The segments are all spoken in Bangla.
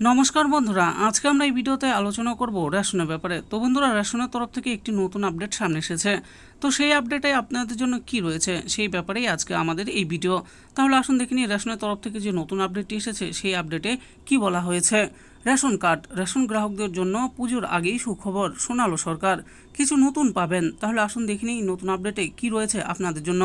নমস্কার বন্ধুরা, আজকে আমরা এই ভিডিওতে আলোচনা করব রেশনের ব্যাপারে। তো বন্ধুরা, রেশনের তরফ থেকে একটি নতুন আপডেট সামনে এসেছে। তো সেই আপডেটে আপনাদের জন্য কি রয়েছে সেই ব্যাপারেই আজকে আমাদের এই ভিডিও। তাহলে আসুন দেখে নিই রেশনের তরফ থেকে যে নতুন আপডেটটি এসেছে সেই আপডেটে কি বলা হয়েছে। রেশন কার্ড, রেশন গ্রাহকদের জন্য পুজোর আগেই সুখবর শোনালো সরকার, কিছু নতুন পাবেন। তাহলে আসুন দেখে নিই নতুন আপডেটে কি রয়েছে আপনাদের জন্য।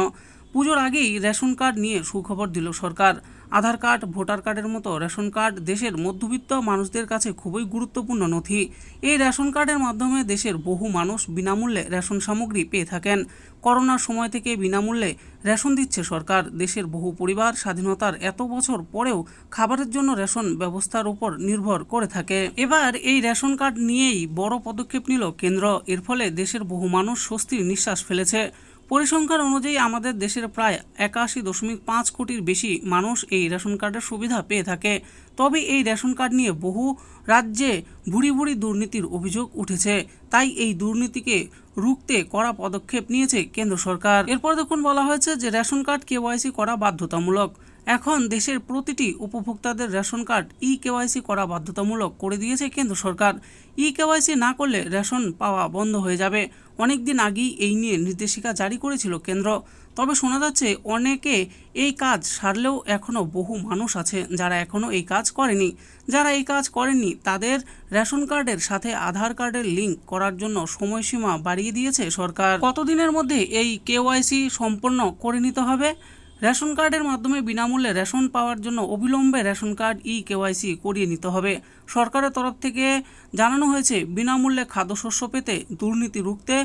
পুজোর আগেই রেশন কার্ড নিয়ে সুখবর দিল সরকার। আধার কার্ড, ভোটার কার্ডের মতো রেশন কার্ড দেশের মধ্যবিত্ত মানুষদের কাছে খুবই গুরুত্বপূর্ণ নথি। এই রেশন কার্ডের মাধ্যমে দেশের বহু মানুষ বিনামূল্যে রেশন সামগ্রী পেয়ে থাকেন। করোনার সময় থেকে বিনামূল্যে রেশন দিচ্ছে সরকার। দেশের বহু পরিবার স্বাধীনতার এত বছর পরেও খাবারের জন্য রেশন ব্যবস্থার উপর নির্ভর করে থাকে। এবার এই রেশন কার্ড নিয়েই বড় পদক্ষেপ নিল কেন্দ্র। এর ফলে দেশের বহু মানুষ স্বস্তির নিঃশ্বাস ফেলেছে। পরিসংখ্যান অনুযায়ী আমাদের দেশের প্রায় 81.5 কোটির বেশি মানুষ এই রেশন কার্ডের সুবিধা পেয়ে থাকে। তবে এই রেশন কার্ড নিয়ে বহু রাজ্যে ভুরি ভুরি দুর্নীতির অভিযোগ উঠেছে। তাই এই দুর্নীতিকে রুখতে কড়া পদক্ষেপ নিয়েছে কেন্দ্র সরকার। এরপর দেখুন বলা হয়েছে যে রেশন কার্ড কেওয়াইসি করা বাধ্যতামূলক। এখন দেশের প্রতিটি উপভোক্তাদের রেশন কার্ড কেওয়াইসি করা বাধ্যতামূলক করে দিয়েছে কেন্দ্র সরকার। কেওয়াইসি না করলে রেশন পাওয়া বন্ধ হয়ে যাবে। অনেকদিন আগেই এই নিয়ে নির্দেশিকা জারি করেছিল কেন্দ্র। তবে শোনা যাচ্ছে অনেকে এই কাজ সারলেও এখনও বহু মানুষ আছে যারা এখনও এই কাজ করেনি। যারা এই কাজ করেননি তাদের রেশন কার্ডের সাথে আধার কার্ডের লিঙ্ক করার জন্য সময়সীমা বাড়িয়ে দিয়েছে সরকার। কতদিনের মধ্যে এই কেওয়াইসি সম্পন্ন করে নিতে হবে? রেশন কার্ডের মাধ্যমে বিনামূল্যে রেশন পাওয়ার জন্য অবিলম্বে রেশন কার্ড কেওয়াইসি করিয়ে নিতে হবে। সরকারের তরফ থেকে জানানো হয়েছে বিনামূল্যে খাদ্যশস্য পেতে, দুর্নীতি রুখতে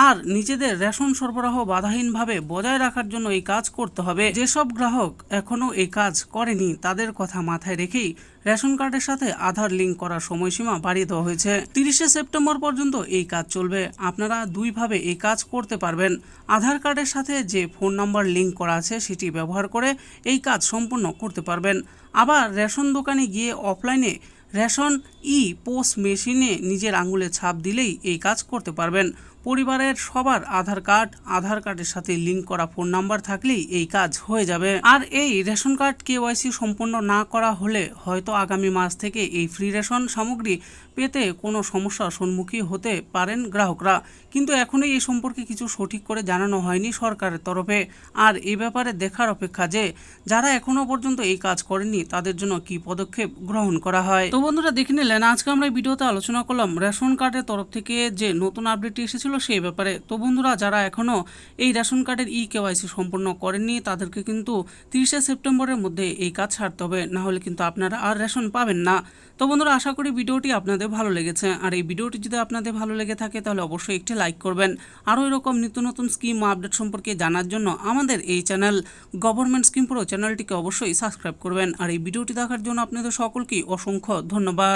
আর নিজেদের রেশন সরবরাহ বাধাহীনভাবে বজায় রাখার জন্য এই কাজ করতে হবে। যেসব গ্রাহক এখনও এই কাজ করেনি তাদের কথা মাথায় রেখেই রেশন কার্ডের সাথে আধার লিঙ্ক করার সময়সীমা বাড়িয়ে দেওয়া হয়েছে। 30শে সেপ্টেম্বর পর্যন্ত এই কাজ চলবে। আপনারা দুইভাবে এই কাজ করতে পারবেন। আধার কার্ডের সাথে যে ফোন নাম্বার লিঙ্ক করা আছে সেটি ব্যবহার করে এই কাজ সম্পূর্ণ করতে পারবেন। আবার রেশন দোকানে গিয়ে অফলাইনে রেশন পোস্ট মেশিনে নিজের আঙুলে ছাপ দিলেই এই কাজ করতে পারবেন। পরিবারের সবার আধার কার্ডের সাথে লিঙ্ক করা ফোন নাম্বার থাকলেই এই কাজ হয়ে যাবে। আর এই রেশন কার্ড কেওয়াইসি সম্পন্ন না করা হলে হয়তো আগামী মাস থেকে এই ফ্রি রেশন সামগ্রী পেতে কোনো সমস্যার সম্মুখীন হতে পারেন গ্রাহকরা। কিন্তু এখনই এই সম্পর্কে কিছু সঠিক করে জানানো হয়নি সরকারের তরফে। আর এই ব্যাপারে দেখার অপেক্ষা যে যারা এখনো পর্যন্ত এই কাজ করেননি তাদের জন্য কি পদক্ষেপ গ্রহণ করা হয়। তো বন্ধুরা, দেখে নিলেন আজকে আমরা এই ভিডিওতে আলোচনা করলাম রেশন কার্ডের তরফ থেকে যে নতুন আপডেটটি এসেছিল সেই ব্যাপারে। তো বন্ধুরা, যারা এখনো এই রেশন কার্ডের কেওয়াইসি সম্পন্ন করেননি তাদেরকে কিন্তু 30শে সেপ্টেম্বরের মধ্যে এই কাজ ছাড়তে হবে, না হলে কিন্তু আপনারা আর রেশন পাবেন না। তো বন্ধুরা, আশা করি ভিডিওটি আপনাদের ভালো লেগেছে। আর এই ভিডিওটি যদি আপনাদের ভালো লেগে থাকে তাহলে অবশ্যই একটি লাইক করবেন। আরও এরকম নিত্য নতুন স্কিম ও আপডেট সম্পর্কে জানার জন্য আমাদের এই চ্যানেল গভর্নমেন্ট স্কিম প্রো চ্যানেলটিকে অবশ্যই সাবস্ক্রাইব করবেন। আর এই ভিডিওটি দেখার জন্য আপনাদের সকলকেই অসংখ্য ধন্যবাদ।